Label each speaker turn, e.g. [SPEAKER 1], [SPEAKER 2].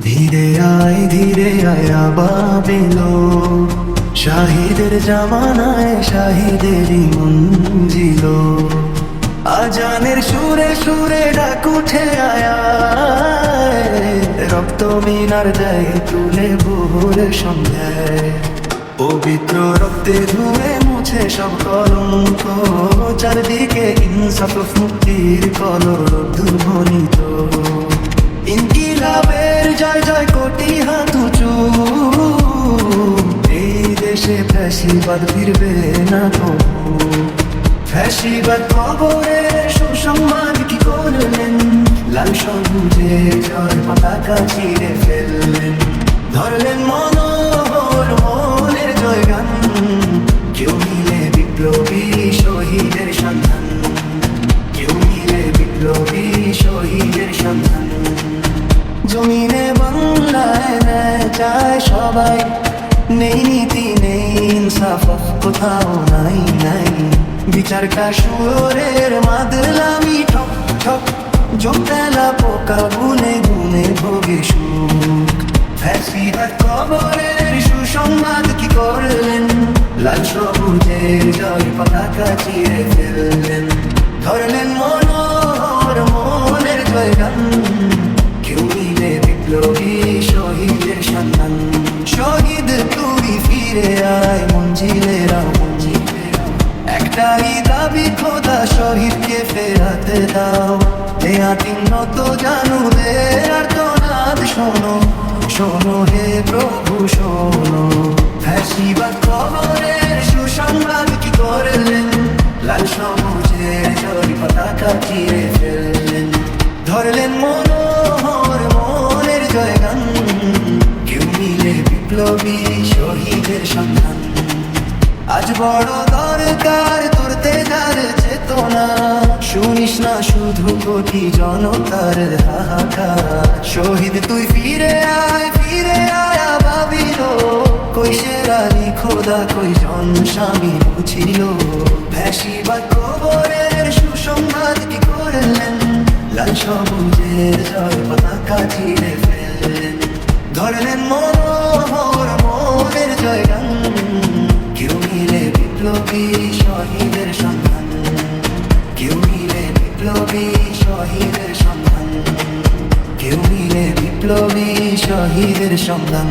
[SPEAKER 1] ধীরে আয় আবাবিলো, শাহিদের জামানায় শাহিদেরই মঞ্জিল। আজানের সুরে সুরে ডাক উঠে আয়, রক্ত মিনার দেয় তুলে ভোর সন্ধ্যায়। পবিত্র রক্তে ধুয়ে মুছে সব কলঙ্ক, চারদিকে ইনসাফ মুক্তির কলরব ধ্বনিত। ইনকিলাবের জয় জয় কোটি হাত উঁচু, এই দেশে ফ্যাসিবাদ ফিরবে না কবু। ফ্যাসিবাদ কবরের সুসংবাদ কি করলেন, লাল সবুজে জয় পতাকা ছিঁড়ে ফেললেন। ধরলেন মনোহর মনের জয়গান, কেউ মিলে বিপ্লবী শহীদের সন্ধান, কেউ মিলে বিপ্লবী শহীদের সন্ধান। জমিনে বাংলায় ন্যায় চায় সবাই, নেই নীতি নেই ইনসাফ কোথাও নাই নাই। বিচারটা শুয়োরের মাদলামি ঠক ঠক, জমতেলা পোকা গুনে গুনে ভোগে সুখ। ফ্যাসিবাদ কবরের সুসংবাদ কি করলেন, লাল সবুজের জয় পতাকা চিরে ফেললেন। ধরলেন মনোহর মনের জয়গান, কেউ মিলে বিপ্লবী শহীদের সন্ধান। শহীদ তুই ফিরে আয় মঞ্জিলেরা মঞ্জিলেরা, একটাই দাবি খোদা শহীদকে ফেরাতে দাও। এ আতিম নত জানুদের আর্তনাদ শোনো, শোনো হে প্রভু শোনো। ফ্যাসিবাদ কবরের সুসংবাদ কি করলেন, লাল সবুজের জয় পতাকা চিরে ফেললেন। ধরলেন মনোহর মনের জয়গান, কেউ মিলে বিপ্লবী শহীদের সন্ধান। আজ বড় দরকার তোরতে যার চেতনা, শুনিস না শুধু কোটি জনতার হাহাকার। শহীদ তুই ফিরে আয় আবাবিলো, কই শেরালি খোদা কই জন স্বামী বুঝিল। ফ্যাসিবাদ কবরের সুসংবাদ কি করলেন, লাল সবুজের জয় পতাকা চিরে ফেললেন। ধরলেন মনোহর মনের জয়গান, কেউ মিলে বিপ্লবী শহীদের সন্ধান, কেউ মিলে বিপ্লবী শহীদের সন্ধান, কেউ মিলে বিপ্লবী শহীদের সন্ধান।